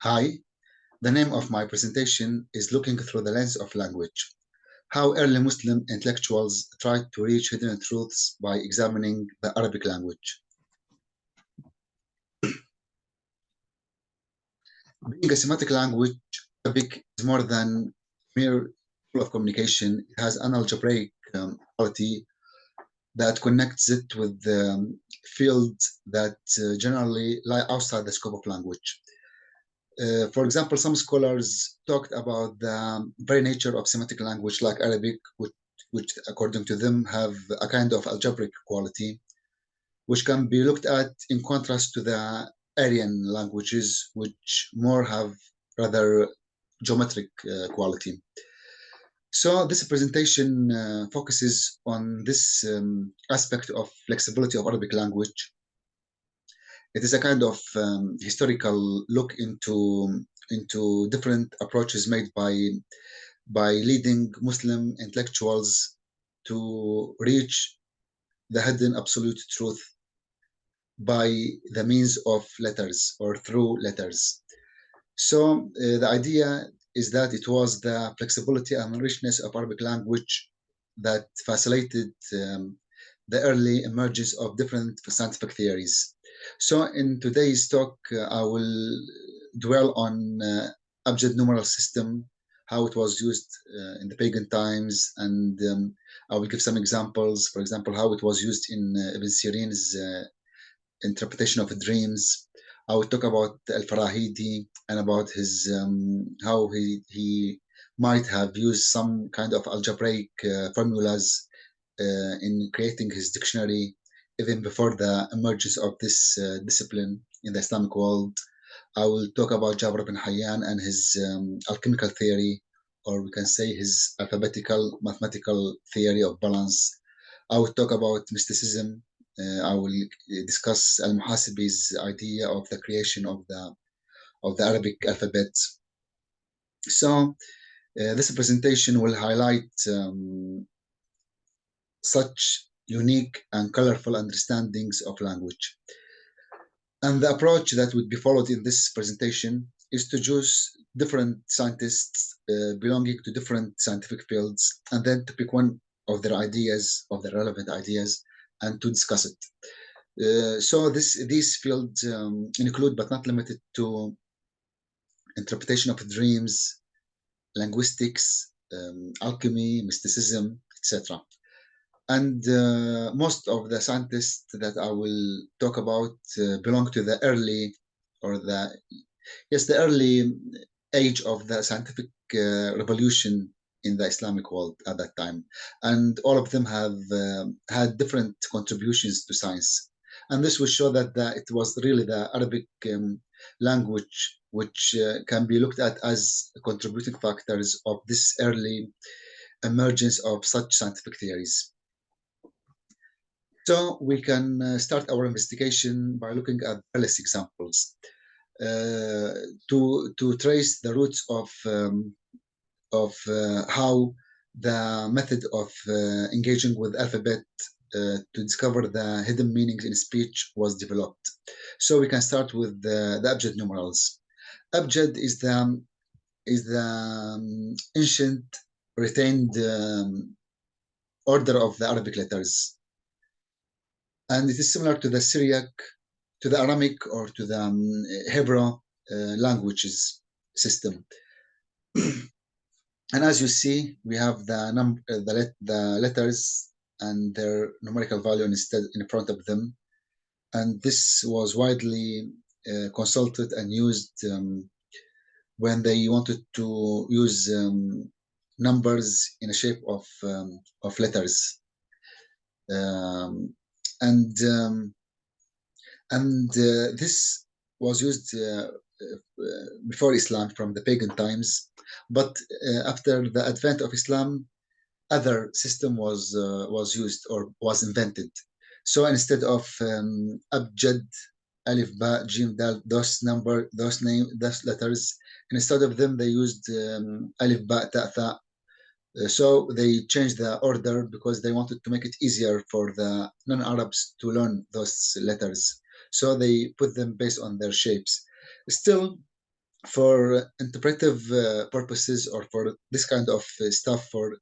Hi, the name of my presentation is Looking Through the Lens of Language: How Early Muslim Intellectuals Tried to Reach Hidden Truths by Examining the Arabic Language. Being a Semitic language, Arabic is more than mere tool of communication. It has an algebraic quality that connects it with fields that generally lie outside the scope of language. For example, some scholars talked about the very nature of Semitic language, like Arabic, which according to them have a kind of algebraic quality, which can be looked at in contrast to the Aryan languages, which more have rather geometric quality. So this presentation focuses on this aspect of flexibility of Arabic language. It is a kind of historical look into different approaches made by leading Muslim intellectuals to reach the hidden absolute truth by the means of letters or through letters. So the idea is that it was the flexibility and richness of Arabic language that facilitated the early emergence of different scientific theories. So in today's talk, I will dwell on Abjad Numeral system, how it was used in the pagan times, and I will give some examples. For example, how it was used in Ibn Sīrīn's interpretation of dreams. I will talk about Al-Farāhīdī and about his how he might have used some kind of algebraic formulas in creating his dictionary even before the emergence of this discipline in the Islamic world. I will talk about Jābir ibn Hayyān and his alchemical theory, or we can say his alphabetical mathematical theory of balance. I will talk about mysticism. I will discuss Al-Muhasibi's idea of the creation of the Arabic alphabet. So this presentation will highlight such unique and colorful understandings of language. And the approach that would be followed in this presentation is to choose different scientists belonging to different scientific fields, and then to pick one of their ideas, of the relevant ideas, and to discuss it. So these fields include, but not limited to, interpretation of dreams, linguistics, alchemy, mysticism, etc. And most of the scientists that I will talk about belong to the early, or the early age of the scientific revolution in the Islamic world at that time. And all of them have had different contributions to science. And this will show that it was really the Arabic language which can be looked at as contributing factors of this early emergence of such scientific theories. So we can start our investigation by looking at various examples to trace the roots of how the method of engaging with alphabet to discover the hidden meanings in speech was developed. So we can start with the Abjad numerals. Abjad is the ancient retained order of the Arabic letters, and it is similar to the Syriac, to the Aramic, or to the Hebrew languages system. And as you see, we have the letters and their numerical value instead in front of them. And this was widely consulted and used when they wanted to use numbers in a shape of letters. This was used before Islam, from the pagan times, but after the advent of Islam, other system was used or was invented. So instead of Abjad, Alif, Ba, Jim, Dal, those letters, instead of them they used Alif, Ba, Ta, Tha. So they changed the order because they wanted to make it easier for the non-Arabs to learn those letters. So they put them based on their shapes. Still, for interpretive purposes, or for this kind of stuff, for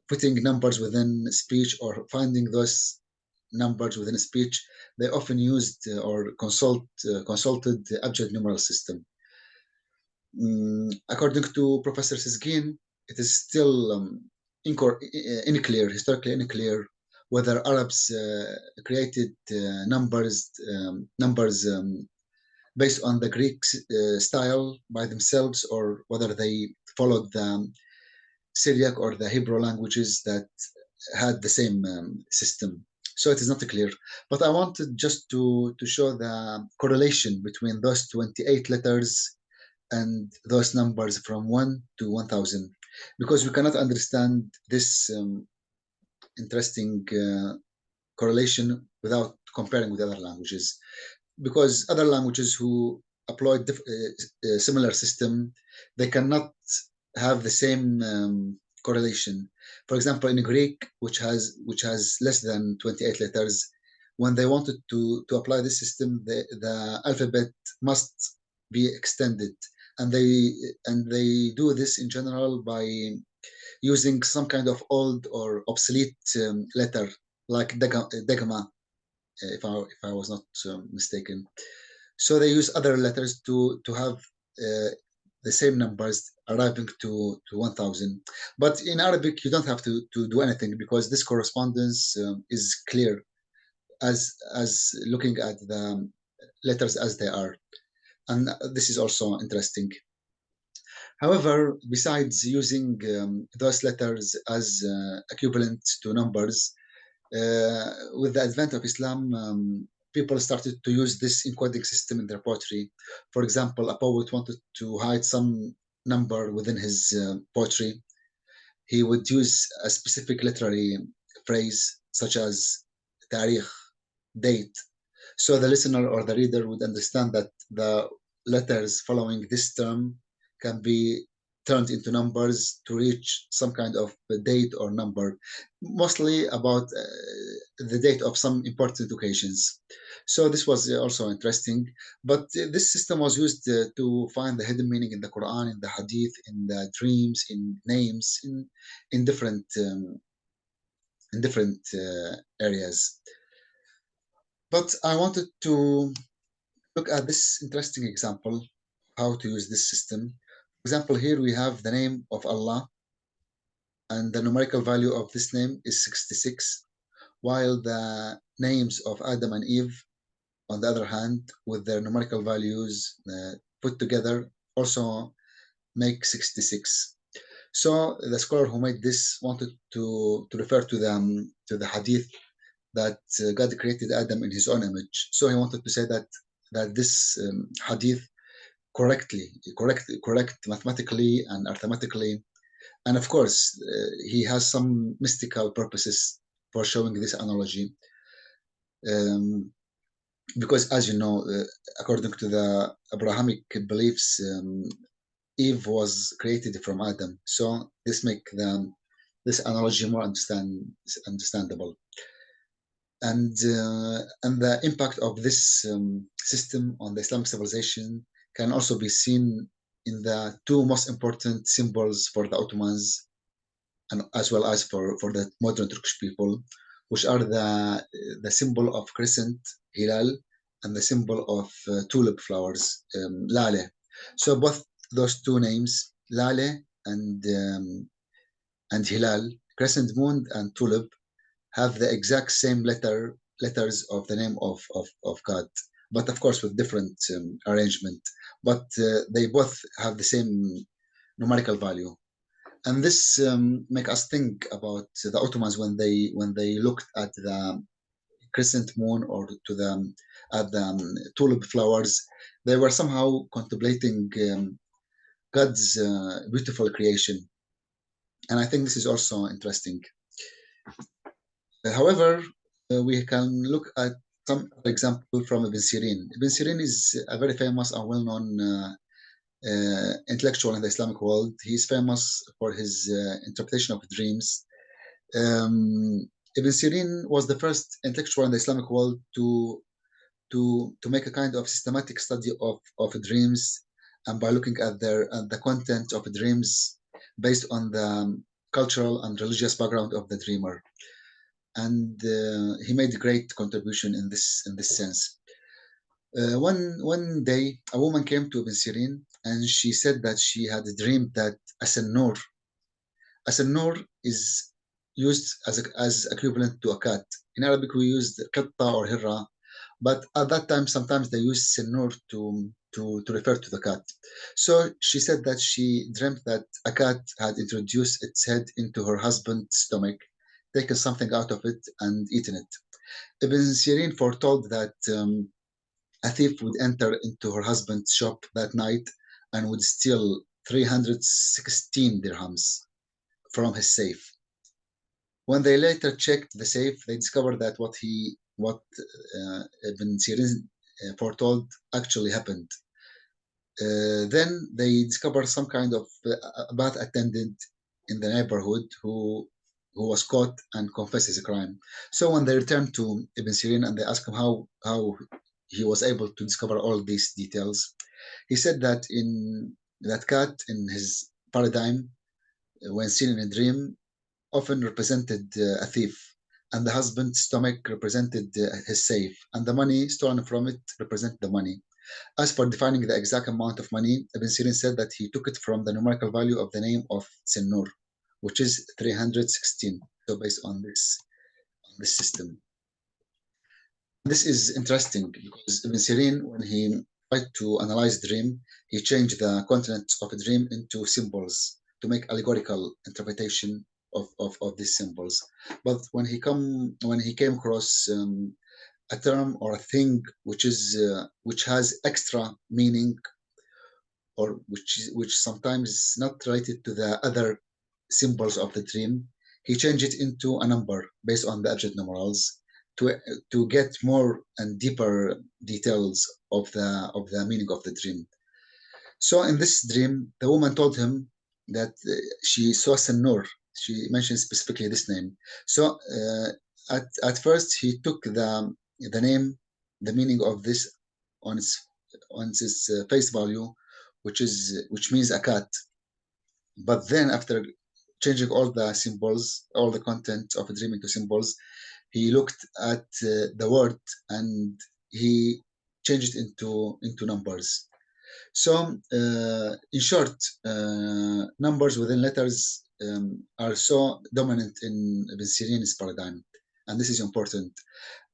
putting numbers within speech or finding those numbers within a speech, they often used or consulted the Abjad numeral system. According to Professor Sīrīn, it is still unclear, historically unclear, whether Arabs created numbers based on the Greek style by themselves, or whether they followed the Syriac or the Hebrew languages that had the same system. So it is not clear. But I wanted just to show the correlation between those 28 letters and those numbers from 1 to 1000, because we cannot understand this interesting correlation without comparing with other languages, because other languages who employ similar system, they cannot have the same correlation. For example, in Greek, which has less than 28 letters, when they wanted to apply this system, the alphabet must be extended, and they do this in general by using some kind of old or obsolete letter, like degma, if I was not mistaken. So they use other letters to have the same numbers arriving to 1000. But in Arabic, you don't have to do anything, because this correspondence is clear as looking at the letters as they are. And this is also interesting. However, besides using those letters as equivalent to numbers, with the advent of Islam, people started to use this encoding system in their poetry. For example, a poet wanted to hide some number within his poetry. He would use a specific literary phrase, such as tarikh, date. So the listener or the reader would understand that the letters following this term can be turned into numbers to reach some kind of date or number, mostly about the date of some important occasions. So this was also interesting. But this system was used to find the hidden meaning in the Quran, in the Hadith, in the dreams, in names, in different areas. But I wanted to look at this interesting example, how to use this system. For example, here we have the name of Allah, and the numerical value of this name is 66, while the names of Adam and Eve, on the other hand, with their numerical values put together, also make 66. So the scholar who made this wanted to refer to the hadith that God created Adam in his own image. So he wanted to say that this hadith correct mathematically and arithmetically, and of course he has some mystical purposes for showing this analogy, because as you know, according to the Abrahamic beliefs, Eve was created from Adam, so this makes this analogy more understandable. And the impact of this system on the Islamic civilization can also be seen in the two most important symbols for the Ottomans, and as well as for the modern Turkish people, which are the symbol of crescent, hilal, and the symbol of tulip flowers, lale. So both those two names, lale and hilal, crescent moon and tulip, have the exact same letters of the name of God, but of course with different arrangement. But they both have the same numerical value, and this make us think about the Ottomans when they looked at the crescent moon or at the tulip flowers. They were somehow contemplating God's beautiful creation, and I think this is also interesting. However, we can look at some example from Ibn Sīrīn. Ibn Sīrīn is a very famous and well-known intellectual in the Islamic world. He is famous for his interpretation of dreams. Ibn Sīrīn was the first intellectual in the Islamic world to make a kind of systematic study of dreams and by looking at the content of dreams based on the cultural and religious background of the dreamer. And he made a great contribution in this sense. One day, a woman came to Ibn Sīrīn, and she said that she had dreamed that as-nur is used as equivalent to a cat. In Arabic, we use qitta or hirra, but at that time, sometimes they use sinur to refer to the cat. So she said that she dreamt that a cat had introduced its head into her husband's stomach, taken something out of it, and eaten it. Ibn Sīrīn foretold that a thief would enter into her husband's shop that night and would steal 316 dirhams from his safe. When they later checked the safe, they discovered that what Ibn Sīrīn foretold actually happened. Then they discovered some kind of bath attendant in the neighborhood who was caught and confessed his crime. So when they returned to Ibn Sīrīn and they asked him how he was able to discover all these details, he said that in that cat in his paradigm, when seen in a dream, often represented a thief, and the husband's stomach represented his safe, and the money stolen from it represented the money. As for defining the exact amount of money, Ibn Sīrīn said that he took it from the numerical value of the name of Sinur, which is 316. So based on this system. This is interesting because Ibn Sīrīn, when he tried to analyze dream, he changed the contents of a dream into symbols to make allegorical interpretation of these symbols. But when he came across a term or a thing which has extra meaning, or which sometimes is not related to the other symbols of the dream, he changed it into a number based on the Abjad numerals to get more and deeper details of the meaning of the dream. So in this dream, the woman told him that she saw Sinur. She mentioned specifically this name. So at first he took the name, the meaning of this on its face value, which means a cat. But then after changing all the symbols, all the content of a dream into symbols, he looked at the word and he changed it into numbers. So in short, numbers within letters are so dominant in Ibn Sīrīn's paradigm, and this is important.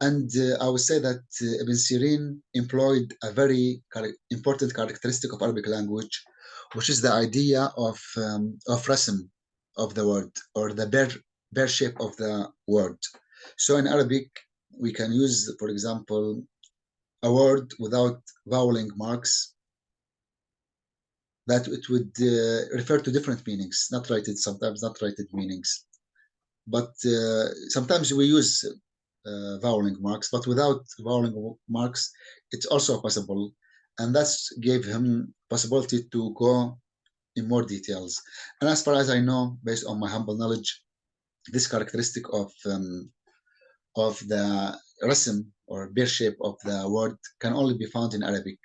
And I would say that Ibn Sīrīn employed a very important characteristic of Arabic language, which is the idea of rasm of the word, or the bare shape of the word. So in Arabic, we can use, for example, a word without voweling marks, that it would refer to different meanings, sometimes not related meanings. But sometimes we use voweling marks, but without voweling marks, it's also possible. And that gave him possibility to go in more details. And as far as I know, based on my humble knowledge, this characteristic of the rasm or bare shape of the word can only be found in Arabic.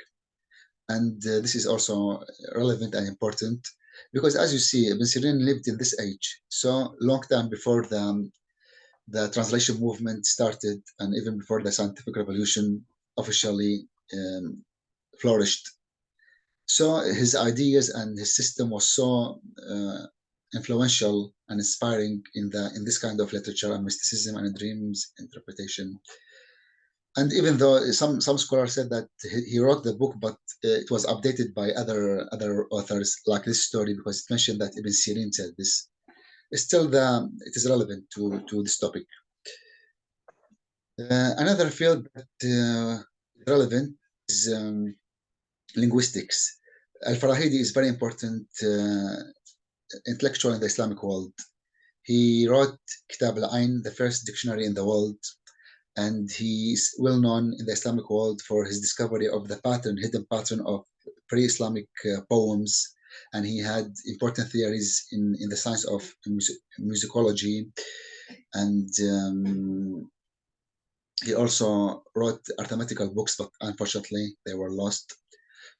And this is also relevant and important because, as you see, Ibn Sīrīn lived in this age, so long time before the translation movement started, and even before the scientific revolution officially flourished. So his ideas and his system was so influential and inspiring in this kind of literature and mysticism and dreams interpretation. And even though some scholars said that he wrote the book, but it was updated by other authors, like this story, because it mentioned that Ibn Sīrīn said this. Still, it is relevant to this topic. Another field that is relevant is linguistics. Al-Farāhīdī is very important intellectual in the Islamic world. He wrote Kitab al-Ayn, the first dictionary in the world. And he is well known in the Islamic world for his discovery of the hidden pattern of pre-Islamic poems. And he had important theories in the science of musicology. And he also wrote arithmetical books, but unfortunately they were lost.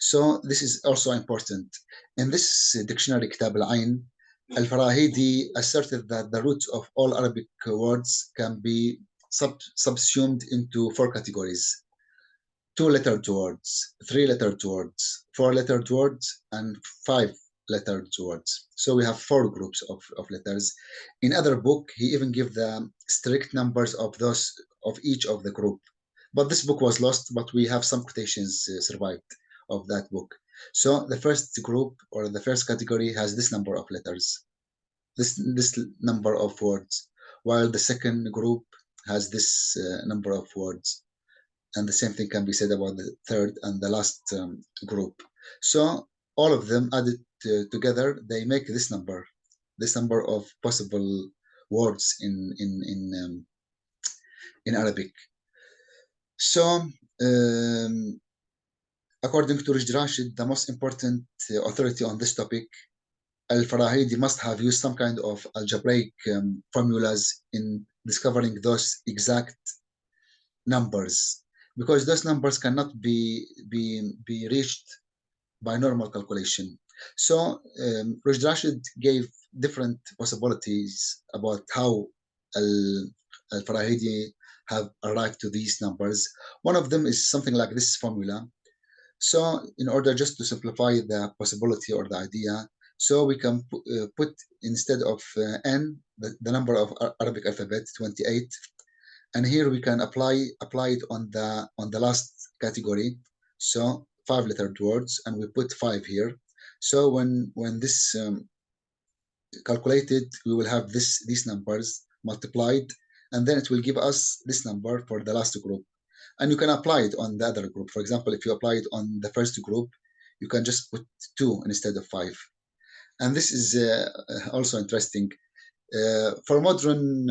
So this is also important. In this dictionary, Kitab al-Ain, Al-Farāhīdī asserted that the roots of all Arabic words can be subsumed into 4 categories: 2-lettered words, 3-lettered words, 4-lettered words, and 5-lettered words. So we have 4 groups of letters. In other book, he even gave the strict numbers of those of each of the group. But this book was lost, but we have some quotations survived of that book. So the first group or the first category has this number of letters, this number of words, while the second group has this number of words. And the same thing can be said about the third and the last group. So all of them added together, they make this number of possible words in Arabic. So according to Rushd Rashid, the most important authority on this topic, Al-Farāhīdī must have used some kind of algebraic formulas in discovering those exact numbers, because those numbers cannot be reached by normal calculation. So Rushd Rashid gave different possibilities about how Al-Farāhīdī have arrived to these numbers. One of them is something like this formula. So in order just to simplify the possibility or the idea, so we can put instead of n, the number of Arabic alphabet, 28, and here we can apply it on the last category. So 5-lettered words, and we put 5 here. So when this calculated, we will have these numbers multiplied, and then it will give us this number for the last group. And you can apply it on the other group. For example, if you apply it on the first group, you can just put 2 instead of 5. And this is also interesting. For modern,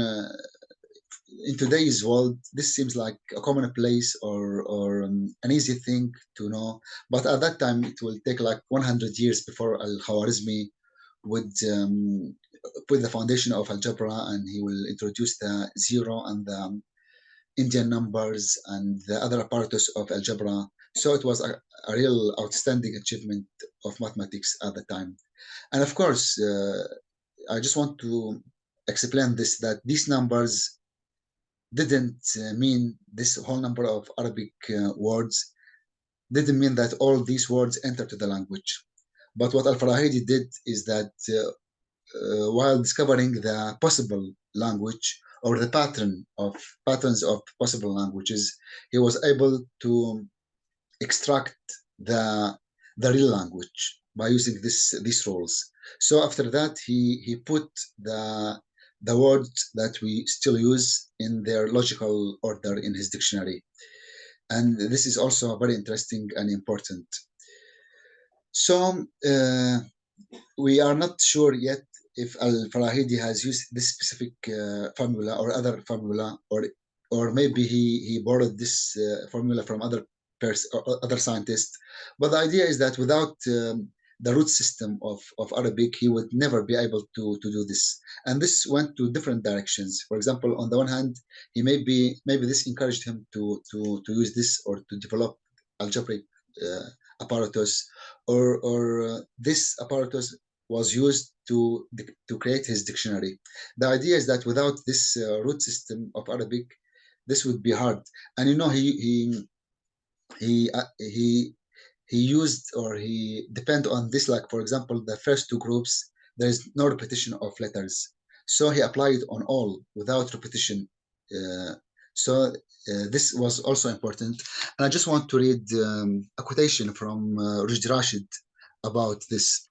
in today's world, this seems like a commonplace or an easy thing to know. But at that time, it will take like 100 years before Al-Khwarizmi would put the foundation of algebra, and he will introduce the 0 and the Indian numbers and the other apparatus of algebra. So it was a real outstanding achievement of mathematics at the time. And of course, I just want to explain this, that these numbers didn't mean this whole number of Arabic words didn't mean that all these words enter to the language. But what Al-Farāhīdī did is that while discovering the possible language or the patterns of possible languages, he was able to extract the real language by using these rules. So after that, he put the words that we still use in their logical order in his dictionary. And this is also very interesting and important. So we are not sure yet if Al-Farāhīdī has used this specific formula or other formula, or maybe he borrowed this formula from other scientists. But the idea is that without the root system of Arabic, he would never be able to do this. And this went to different directions. For example, on the one hand, he maybe this encouraged him to use this or to develop algebraic apparatus, or this apparatus was used to create his dictionary. The idea is that without this root system of Arabic, this would be hard. And you know, he used, or he depend on this, like for example, the first 2 groups, there is no repetition of letters. So he applied on all without repetition. This was also important. And I just want to read a quotation from Rushd Rashid about this.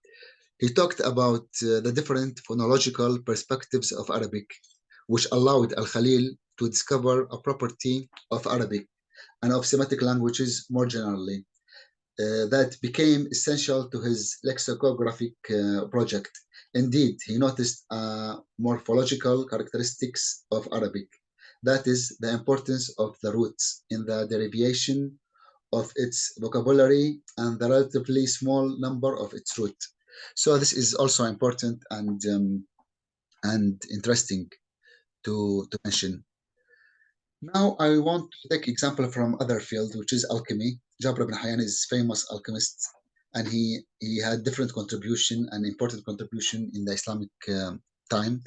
He talked about the different phonological perspectives of Arabic, which allowed Al-Khalil to discover a property of Arabic and of Semitic languages more generally that became essential to his lexicographic project. Indeed, he noticed morphological characteristics of Arabic, that is, the importance of the roots in the derivation of its vocabulary and the relatively small number of its root. So this is also important and interesting to mention. Now I want to take example from other field, which is alchemy. Jābir ibn Hayyān is famous alchemist, and he had different contribution and important contribution in the Islamic time.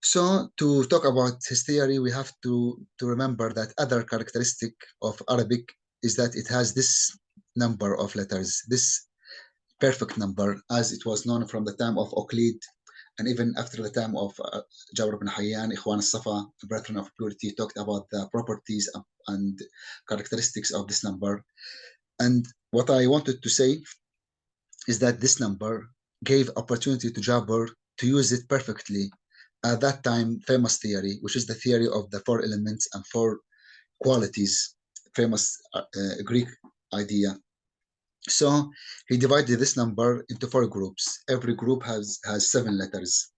So to talk about his theory, we have to remember that other characteristic of Arabic is that it has this number of letters, this perfect number, as it was known from the time of Euclid, and even after the time of Jābir ibn Hayyān, Ikhwan al-Safa, Brethren of Purity, talked about the properties and characteristics of this number. And what I wanted to say is that this number gave opportunity to Jābir to use it perfectly. At that time, famous theory, which is the theory of the 4 elements and 4 qualities, famous Greek idea. So he divided this number into 4 groups. Every group has 7 letters.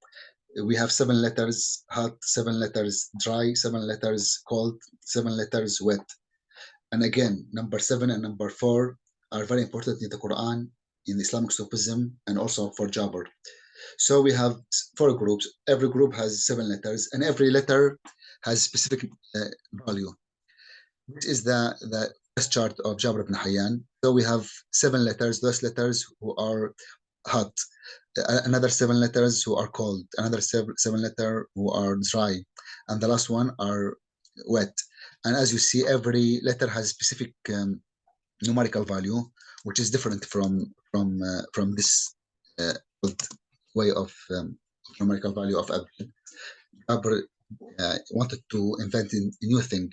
We have 7 letters hot, 7 letters dry, 7 letters cold, 7 letters wet. And again, number 7 and number 4 are very important in the Quran, in Islamic Sufism, and also for Jābir. So we have 4 groups. Every group has 7 letters, and every letter has specific value. This is the first chart of Jābir ibn Hayyān. So we have 7 letters, those letters who are hot, another 7 letters who are cold, another 7 letters who are dry, and the last one are wet. And as you see, every letter has specific numerical value, which is different from this way of numerical value of Abjad. Jābir wanted to invent a new thing.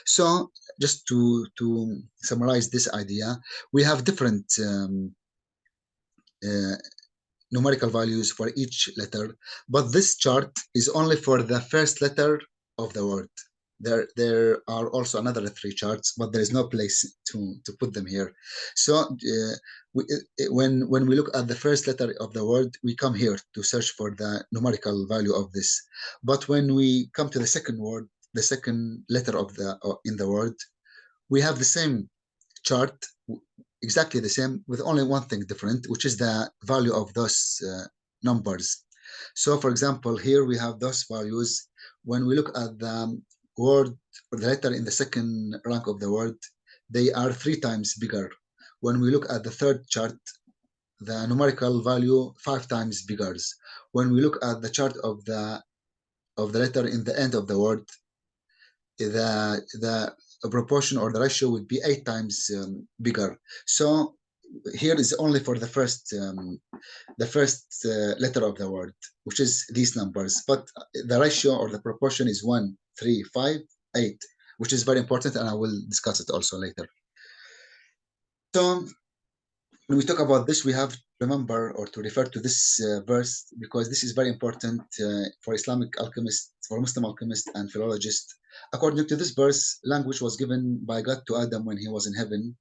So just to summarize this idea, we have different numerical values for each letter, but this chart is only for the first letter of the word. There are also another 3 charts, but there is no place to put them here. So when we look at the first letter of the word, we come here to search for the numerical value of this. But when we come to the second word, the second letter of in the word, we have the same chart, exactly the same, with only one thing different, which is the value of those numbers. So for example, here we have those values. When we look at the word or the letter in the second rank of the word, they are 3 times bigger. When we look at the third chart, the numerical value 5 times bigger. When we look at the chart of the letter in the end of the word, the proportion or the ratio would be 8 times bigger. So here is only for the first letter of the word, which is these numbers, but the ratio or the proportion is 1, 3, 5, 8, which is very important, and I will discuss it also later. So when we talk about this, we have to remember or to refer to this verse, because this is very important for Islamic alchemists, for Muslim alchemists and philologists. According to this verse, language was given by God to Adam when he was in heaven.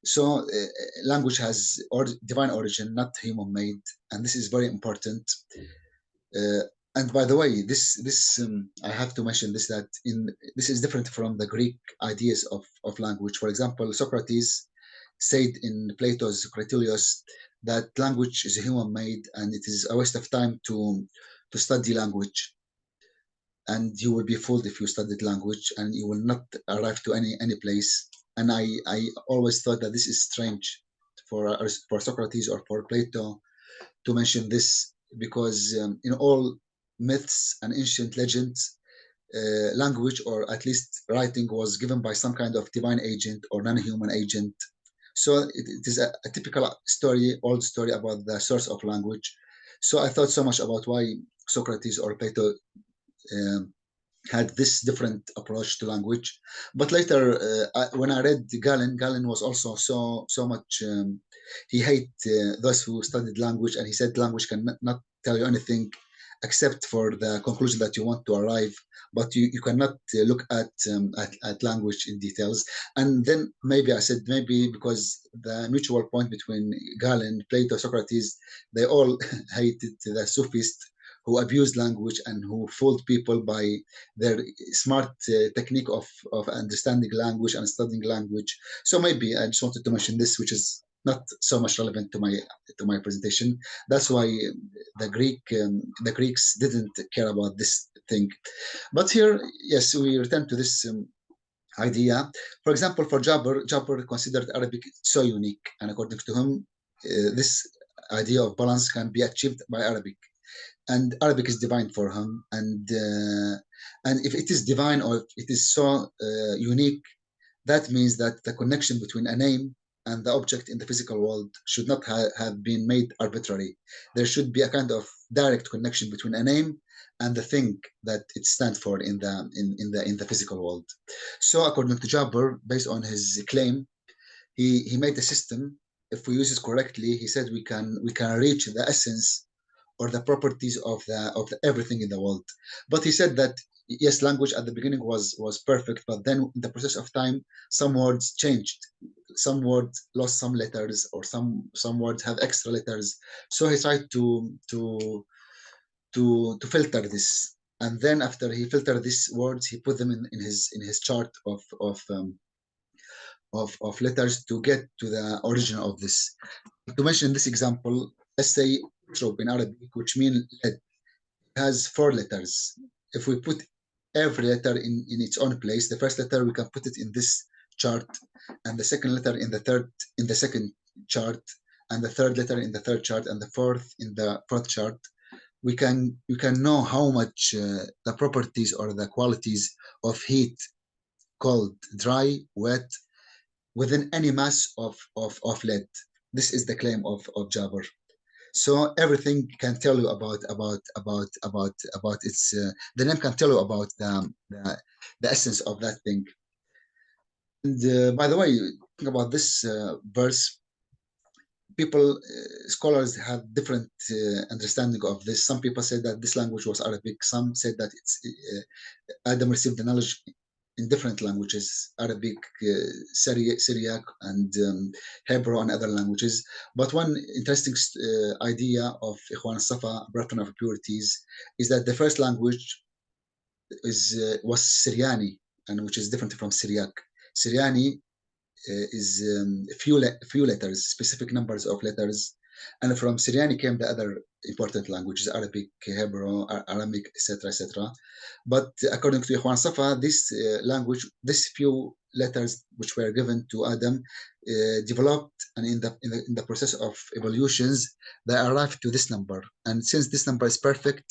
So language has divine origin, not human-made, and this is very important. And by the way, this I have to mention this, that this is different from the Greek ideas of language. For example, Socrates said in Plato's Critias that language is human-made and it is a waste of time to study language. And you will be fooled if you studied language, and you will not arrive to any place. And I always thought that this is strange for Socrates or for Plato to mention this, because in all myths and ancient legends, language, or at least writing, was given by some kind of divine agent or non-human agent. So it is a typical story, old story about the source of language. So I thought so much about why Socrates or Plato had this different approach to language. But later, when I read Galen was also so much, he hated those who studied language, and he said language can not tell you anything except for the conclusion that you want to arrive, but you cannot look at language in details. And then maybe I said, maybe because the mutual point between Galen, Plato, Socrates, they all hated the Sufis who abused language and who fooled people by their smart technique of understanding language and studying language. So maybe I just wanted to mention this, which is not so much relevant to my presentation. That's why the Greeks didn't care about this thing. But here, yes, we return to this idea. For example, for Jābir considered Arabic so unique, and according to him, this idea of balance can be achieved by Arabic, and Arabic is divine for him. And if it is divine or if it is so unique, that means that the connection between a name and the object in the physical world should not have been made arbitrary. There should be a kind of direct connection between a name and the thing that it stands for in the physical world. So according to Jābir, based on his claim, he made a system. If we use it correctly, he said we can reach the essence or the properties of everything in the world. But he said that yes, language at the beginning was perfect, but then in the process of time, some words changed. Some words lost some letters, or some words have extra letters. So he tried to filter this, and then after he filtered these words, he put them in his chart of letters to get to the origin of this. To mention this example, let's say trope in Arabic, which means lead, has 4 letters. If we put every letter in its own place, the first letter we can put it in this chart, and the second letter in the second chart, and the third letter in the third chart, and the fourth in the fourth chart. We can know how much the properties or the qualities of heat, cold, dry, wet within any mass of lead. This is the claim of Jābir. So everything can tell you about its the name can tell you about the essence of that thing. And by the way, think about this verse. People, scholars have different understanding of this. Some people say that this language was Arabic. Some said that it's Adam received the knowledge in different languages, Arabic, Syriac, and Hebrew, and other languages. But one interesting idea of Ikhwan al-Safa, Brethren of Purities, is that the first language was Syriani, and which is different from Syriac. Syriani is few letters, specific numbers of letters, and from Syriani came the other important languages: Arabic, Hebrew, Aramic, etc., etc. But according to Ikhwan Safa, this language, this few letters which were given to Adam, developed, and in the process of evolutions, they arrived to this number. And since this number is perfect,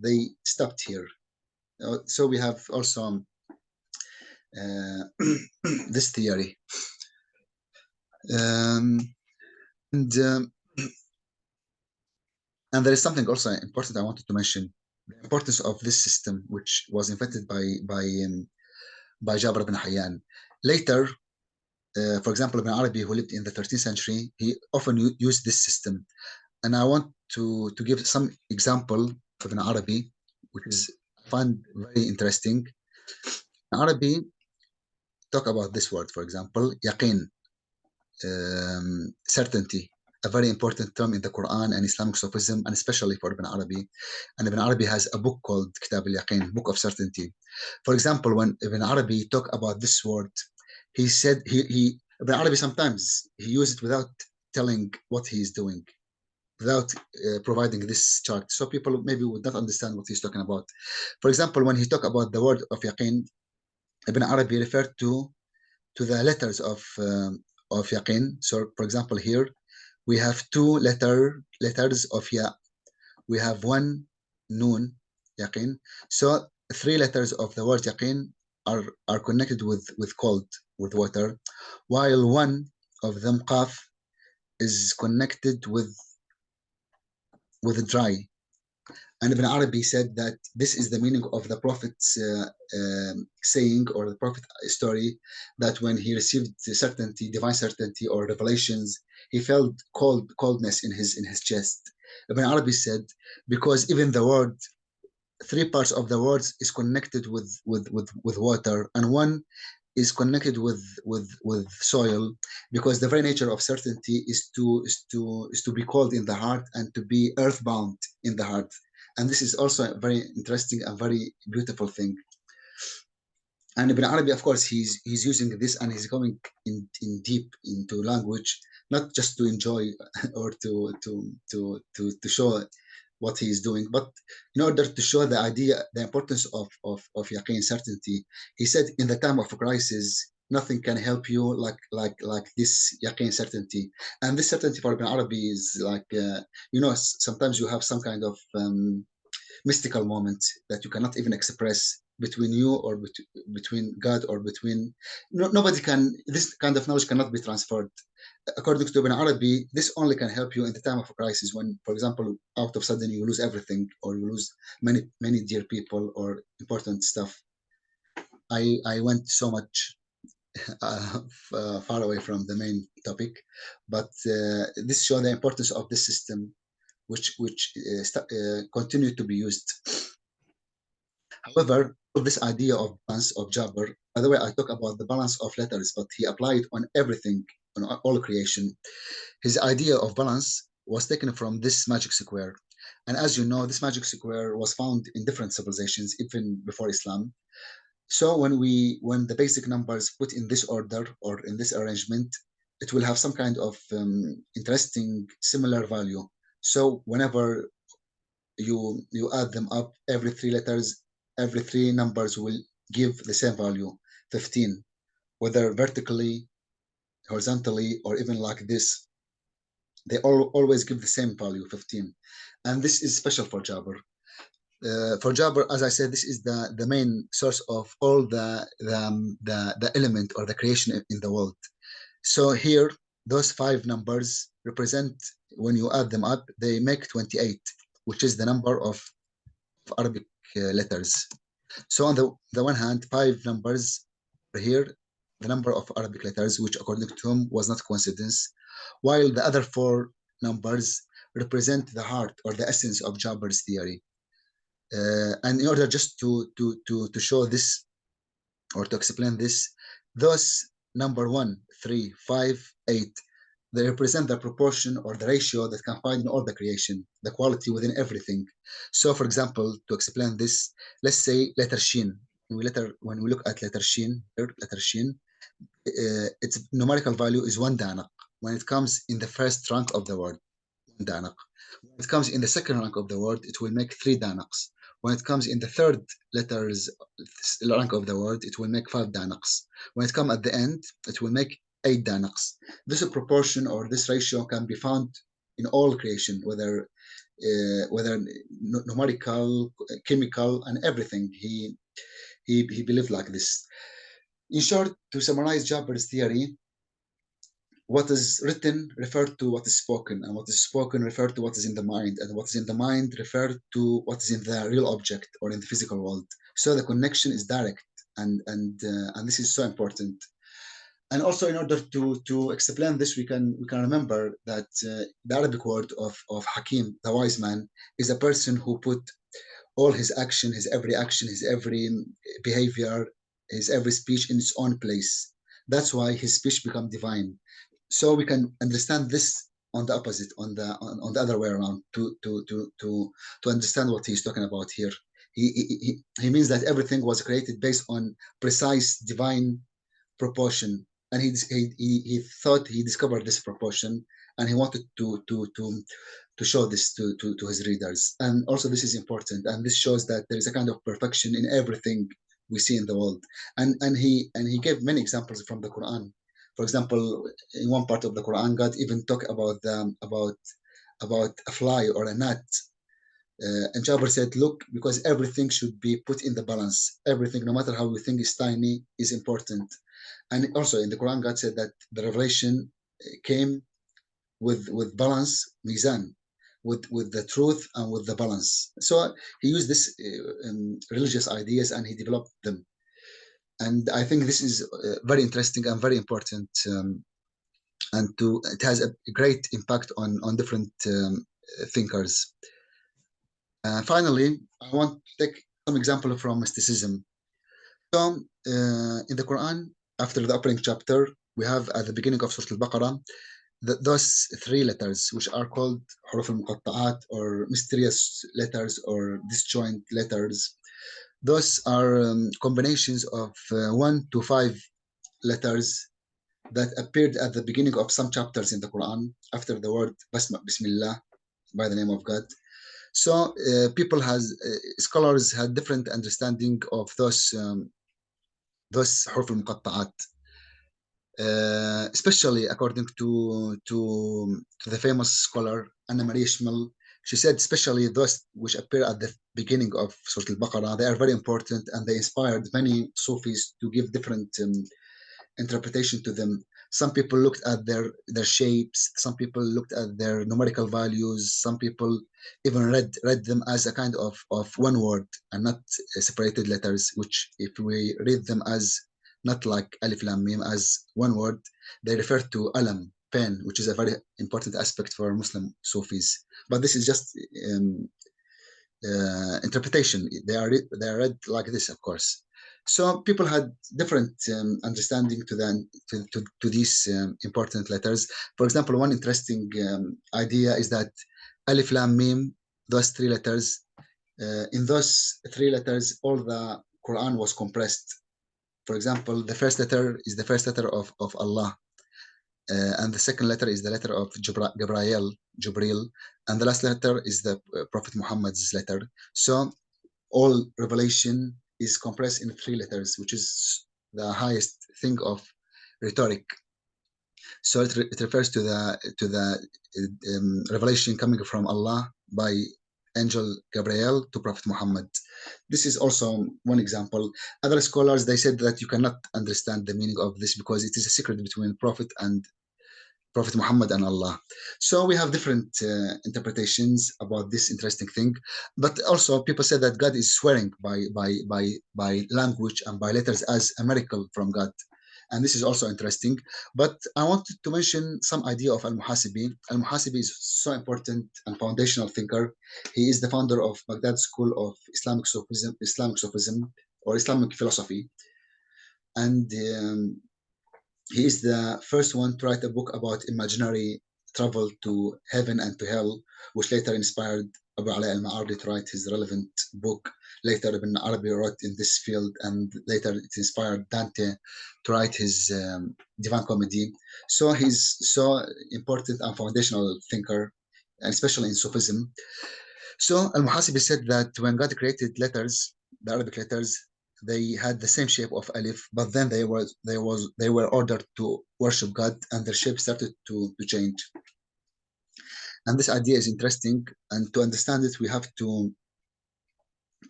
they stopped here. So we have also this theory. And there is something also important I wanted to mention: the importance of this system, which was invented by Jābir ibn Hayyān. Later, for example, Ibn Arabi, who lived in the 13th century, he often used this system. And I want to give some example of Ibn Arabi, which is I find very interesting. In Arabi, talk about this word, for example, yaqeen, certainty, a very important term in the Quran and Islamic Sufism, and especially for Ibn Arabi. And Ibn Arabi has a book called Kitab al-Yaqeen, Book of Certainty. For example, when Ibn Arabi talk about this word, he said Ibn Arabi sometimes he used it without telling what he is doing, without providing this chart. So people maybe would not understand what he's talking about. For example, when he talk about the word of yaqeen, Ibn Arabi referred to the letters of yaqeen. So for example, here we have 2 letters of ya. We have 1 noon, yaqeen. So 3 letters of the word yaqeen are connected with cold, with water, while 1 of them, qaf, is connected with dry. And Ibn Arabi said that this is the meaning of the Prophet's saying, or the Prophet story, that when he received certainty, divine certainty or revelations, he felt coldness in his chest. Ibn Arabi said, because even the word, 3 parts of the words is connected with water, and 1 is connected with soil, because the very nature of certainty is to be cold in the heart and to be earthbound in the heart. And this is also a very interesting and very beautiful thing. And Ibn Arabi, of course, he's using this, and he's going in deep into language, not just to enjoy or to show what he is doing. But in order to show the idea, the importance of yaqeen, certainty, he said in the time of a crisis, nothing can help you like this yaqeen, certainty. And this certainty for Ibn Arabi is like, sometimes you have some kind of mystical moment that you cannot even express between you or between God or between, nobody can, this kind of knowledge cannot be transferred. According to Ibn Arabi, this only can help you in the time of a crisis when, for example, out of sudden you lose everything or you lose many dear people or important stuff. I went so much far away from the main topic, but this shows the importance of this system, which continue to be used. However, this idea of balance of Jābir, by the way, I talk about the balance of letters, but he applied on everything, on all creation. His idea of balance was taken from this magic square. And as you know, this magic square was found in different civilizations, even before Islam. So when the basic numbers put in this order or in this arrangement, it will have some kind of interesting similar value. So whenever you add them up, every three numbers will give the same value, 15, whether vertically, horizontally, or even like this. They always give the same value, 15. And this is special for Jābir. For Jābir, as I said, this is the main source of all the element or the creation in the world. So here, those 5 numbers represent, when you add them up, they make 28, which is the number of Arabic letters. So on the one hand, 5 numbers here, the number of Arabic letters, which according to him was not coincidence, while the other 4 numbers represent the heart or the essence of Jābir's theory. And in order just to show this or to explain this, those number 1, 3, 5, 8, they represent the proportion or the ratio that can find in all the creation, the quality within everything. So, for example, to explain this, let's say letter Shin. When we look at letter Shin, its numerical value is 1 danaq. When it comes in the first rank of the word, 1 danaq. When it comes in the second rank of the word, it will make 3 danaqs. When it comes in the third letters rank of the word, it will make 5 danaqs. When it comes at the end, it will make 8 danaqs. This proportion or this ratio can be found in all creation, whether numerical, chemical, and everything. He believed like this. In short, to summarize Jābir's theory, what is written referred to what is spoken, and what is spoken referred to what is in the mind, and what is in the mind referred to what is in the real object or in the physical world. So the connection is direct, and this is so important. And also, in order to explain this, we can remember that the Arabic word of Hakim, the wise man, is a person who put all his action, his every behavior, his every speech in its own place. That's why his speech become divine. So we can understand this on the opposite, on the other way around, to understand what he's talking about here. He means that everything was created based on precise divine proportion, and he thought he discovered this proportion, and he wanted to show this to his readers. And also this is important, and this shows that there is a kind of perfection in everything we see in the world. And he gave many examples from the Quran. For example, in one part of the Quran, God even talked about a fly or a gnat. And Jābir said, look, because everything should be put in the balance. Everything, no matter how we think is tiny, is important. And also in the Quran, God said that the revelation came with balance, mizan, with the truth and with the balance. So he used this religious ideas and he developed them. And I think this is very interesting and very important, and it has a great impact on different thinkers. Finally, I want to take some example from mysticism. So in the Quran, after the opening chapter, we have at the beginning of Surah Al-Baqarah, those 3 letters, which are called huruf al-muqatta'at, or mysterious letters or disjoint letters. Those are combinations of 1 to 5 letters that appeared at the beginning of some chapters in the Quran after the word Bismillah, by the name of God. So scholars had different understanding of those حروف المقطعات, especially according to the famous scholar Anna Maria Schmel. She said especially those which appear at the beginning of Surah Al-Baqarah, they are very important and they inspired many Sufis to give different interpretation to them. Some people looked at their shapes, some people looked at their numerical values, some people even read them as a kind of one word and not separated letters, which if we read them as not like alif lam mim as one word, they refer to alam, pain, which is a very important aspect for Muslim Sufis. But this is just interpretation. They are read like this, of course. So people had different understanding to these important letters. For example, one interesting idea is that alif lam mim, those three letters, in those three letters, all the Quran was compressed. For example, the first letter is the first letter of Allah, and the second letter is the letter of Jibril, and the last letter is the Prophet Muhammad's letter. So all revelation is compressed in three letters, which is the highest thing of rhetoric. So it refers to the revelation coming from Allah by angel Gabriel to Prophet Muhammad. This is also one example. Other scholars, they said that you cannot understand the meaning of this because it is a secret between Prophet Muhammad and Allah. So we have different interpretations about this interesting thing. But also people say that God is swearing by language and by letters as a miracle from God. And this is also interesting. But I wanted to mention some idea of Al-Muhasibi. Al-Muhasibi is so important and foundational thinker. He is the founder of Baghdad School of Islamic Sufism or Islamic philosophy. And he is the first one to write a book about imaginary travel to heaven and to hell, which later inspired Abu Ala al-Ma'arri to write his relevant book. Later, Ibn Arabi wrote in this field, and later it inspired Dante to write his Divine Comedy. So he's so important and foundational thinker, and especially in Sufism. So Al-Muhasibi said that when God created letters, the Arabic letters, they had the same shape of alif, but then they were ordered to worship God, and their shape started to change. And this idea is interesting, and to understand it, we have to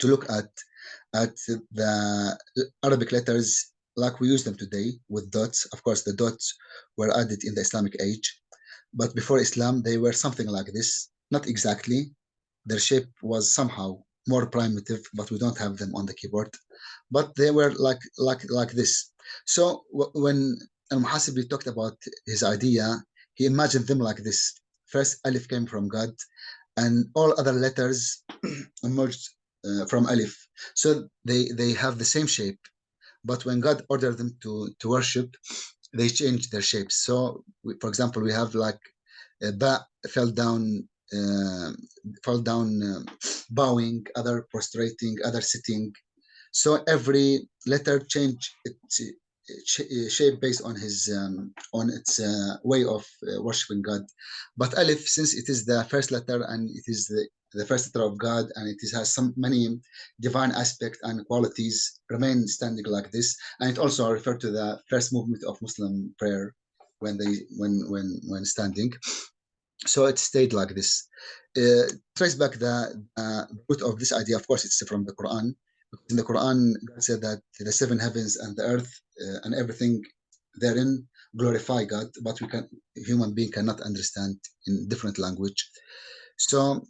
look at the Arabic letters like we use them today with dots. Of course, the dots were added in the Islamic age, but before Islam, they were something like this. Not exactly. Their shape was somehow more primitive, but we don't have them on the keyboard. But they were like this. So when Al-Muhasibi talked about his idea, he imagined them like this. First, alif came from God, and all other letters emerged from alif. So they have the same shape. But when God ordered them to worship, they changed their shapes. So, for example, we have like ba fell down, bowing, other prostrating, other sitting. So every letter changed its shape based on its way of worshiping God. But alif, since it is the first letter and it is the first letter of God, and it has some many divine aspects and qualities, remain standing like this. And it also refers to the first movement of Muslim prayer when standing. So it stayed like this. Trace back the root of this idea. Of course, it's from the Quran. In the Quran, God said that the seven heavens and the earth and everything therein glorify God, but human being cannot understand in different language. So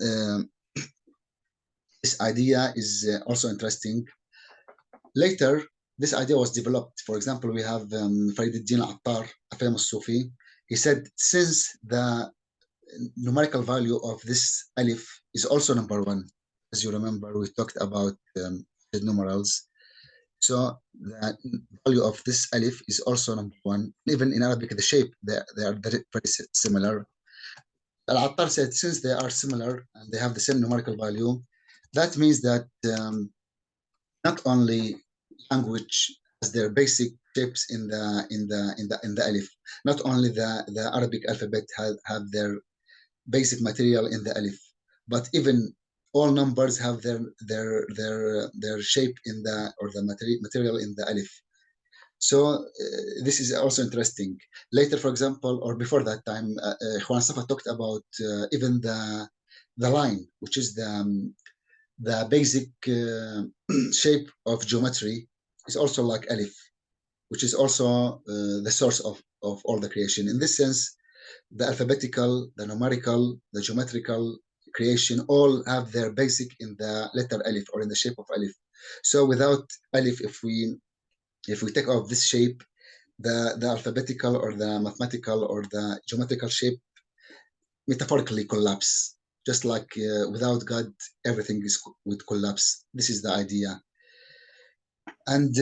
this idea is also interesting. Later, this idea was developed. For example, we have Fariduddin Attar, a famous Sufi. He said, since the numerical value of this alif is also number one, as you remember, we talked about numerals. So the value of this alif is also number one. Even in Arabic, the shape, they are very, very similar. Al-Attar said, since they are similar and they have the same numerical value, that means that not only language has their basic shapes in the alif, not only the Arabic alphabet have their basic material in the alif, but even all numbers have their shape in the material in the alif. So this is also interesting. Later, for example, or before that time, Juan Safa talked about even the line, which is the basic shape of geometry, is also like alif, which is also the source of all the creation. In this sense, the alphabetical, the numerical, the geometrical creation all have their basic in the letter alif or in the shape of alif. So without alif, if we take off this shape, the alphabetical or the mathematical or the geometrical shape metaphorically collapse. Just like without God, everything would collapse. This is the idea. And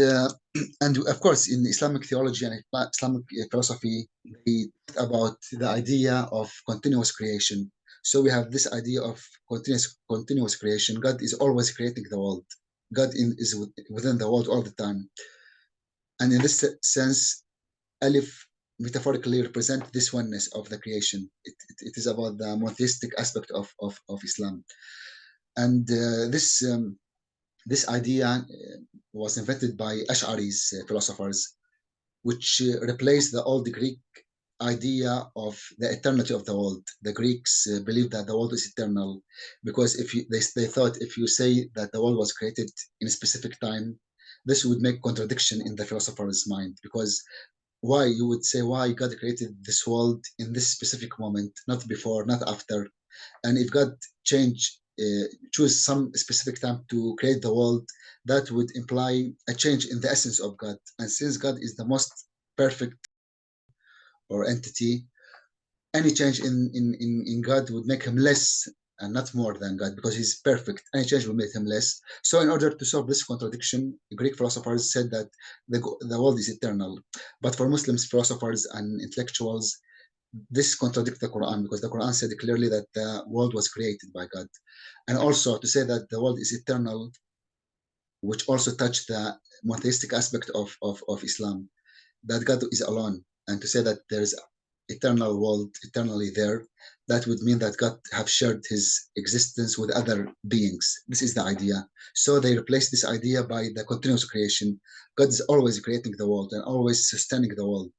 of course, in Islamic theology and Islamic philosophy, they talk about the idea of continuous creation. So we have this idea of continuous creation. God is always creating the world. God is within the world all the time. And in this sense, Alif metaphorically represent this oneness of the creation. It is about the monotheistic aspect of Islam. And this idea was invented by Ash'ari's philosophers, which replaced the old Greek idea of the eternity of the world. The Greeks believed that the world is eternal because they thought if you say that the world was created in a specific time, this would make contradiction in the philosopher's mind, because why you would say why God created this world in this specific moment, not before, not after. And if God choose some specific time to create the world, that would imply a change in the essence of God. And since God is the most perfect or entity, any change in God would make him less and not more than God, because he's perfect. Any change will make him less. So in order to solve this contradiction, Greek philosophers said that the world is eternal. But for Muslims, philosophers and intellectuals, this contradicts the Quran, because the Quran said clearly that the world was created by God. And also to say that the world is eternal, which also touched the monotheistic aspect of Islam, that God is alone. And to say that there is eternal world eternally there, that would mean that God have shared his existence with other beings. This is the idea. So they replaced this idea by the continuous creation. God is always creating the world and always sustaining the world.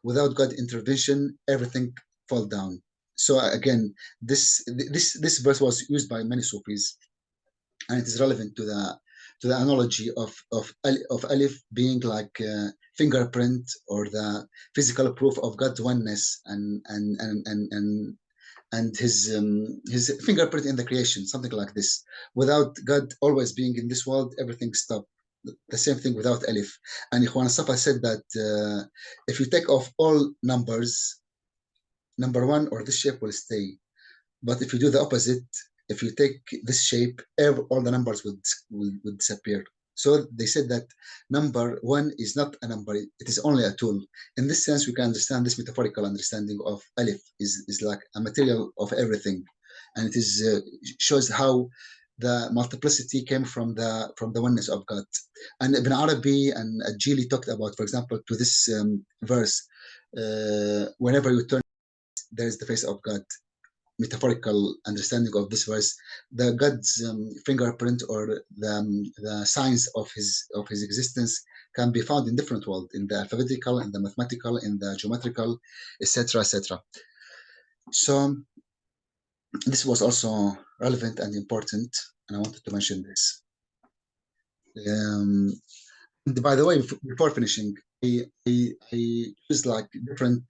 Without God intervention, everything fall down. So again, this verse was used by many Sufis, and it is relevant to the analogy of Alif being like fingerprint or the physical proof of God's oneness and his fingerprint in the creation, something like this. Without God always being in this world, everything stopped. The same thing without Alif. And Ikhwan Safa said that if you take off all numbers, number one or this shape will stay. But if you do the opposite, if you take this shape, all the numbers would disappear. So they said that number one is not a number, it is only a tool. In this sense, we can understand this metaphorical understanding of Alif is like a material of everything. And it is shows how the multiplicity came from the oneness of God. And Ibn Arabi and Al-Jili talked about, for example, to this verse, whenever you turn, there is the face of God. Metaphorical understanding of this verse, the God's fingerprint or the signs of his existence can be found in different worlds, in the alphabetical, in the mathematical, in the geometrical, etc., etc. So this was also relevant and important, and I wanted to mention this. And by the way, before finishing, I choose like different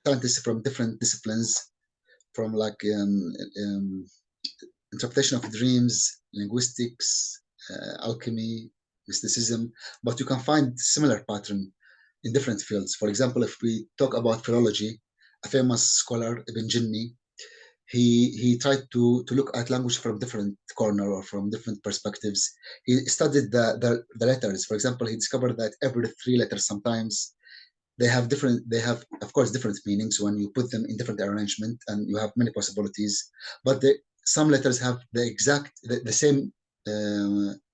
scientists from different disciplines, from like interpretation of dreams, linguistics, alchemy, mysticism, but you can find similar pattern in different fields. For example, if we talk about philology, a famous scholar, Ibn Jinni, he tried to look at language from different corner or from different perspectives. He studied the letters. For example, he discovered that every 3 letters sometimes they have of course different meanings when you put them in different arrangement, and you have many possibilities, but some letters have the same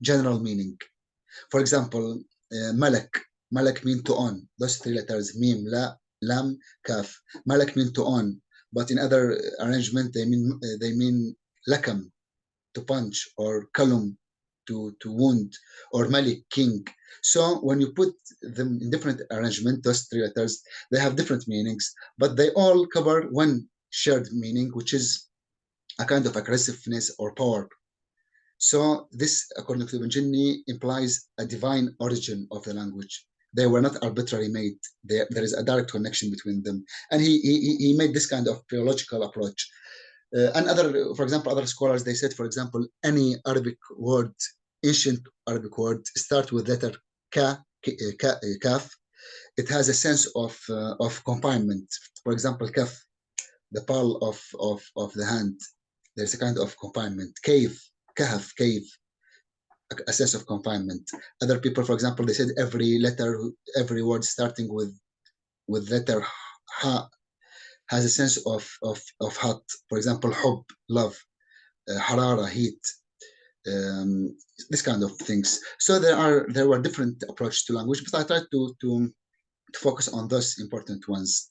general meaning. For example, malak mean to own. Those 3 letters, mim, la, lam, kaf. Malak mean to own, but in other arrangement they mean lakam. to punch, or Kalum to wound, or Malik, king. So when you put them in different arrangement, those three letters, they have different meanings, but they all cover one shared meaning, which is a kind of aggressiveness or power. So this, according to Ibn Jinni, implies a divine origin of the language. They were not arbitrarily made. There is a direct connection between them. And he made this kind of theological approach. And other, for example, other scholars, they said, for example, any Arabic word, ancient Arabic word, start with letter kaf. It has a sense of confinement. For example, kaf, the palm of the hand. There's a kind of confinement. Cave, kahf, cave, a sense of confinement. Other people, for example, they said every letter, every word starting with letter ha has a sense of hot. For example, hub, love, harara, heat, this kind of things. So there were different approaches to language, but I tried to focus on those important ones.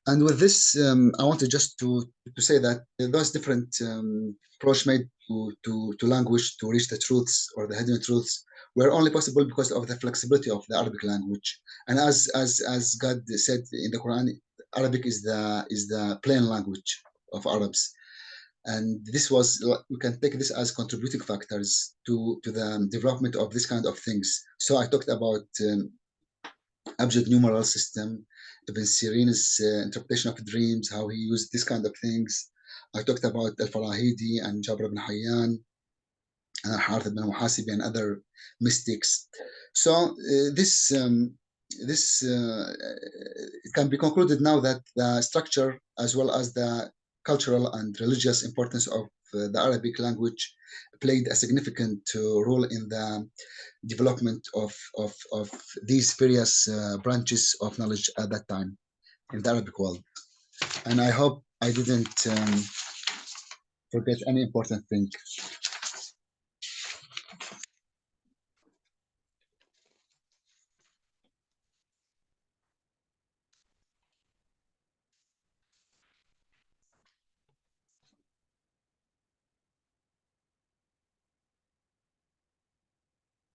And with this, I wanted just to say that those different approach made to language to reach the truths or the hidden truths were only possible because of the flexibility of the Arabic language. And as God said in the Quran, Arabic is the plain language of Arabs. And this was, we can take this as contributing factors to the development of this kind of things. So I talked about Abjad Numeral system, Ibn Sīrīn's interpretation of dreams, how he used this kind of things. I talked about Al-Farāhīdī and Jābir ibn Hayyān and Al-Harith ibn Muhasibi and other mystics. So this it can be concluded now that the structure as well as the cultural and religious importance of the Arabic language played a significant role in the development of these various branches of knowledge at that time in the Arabic world. And I hope I didn't forget any important thing.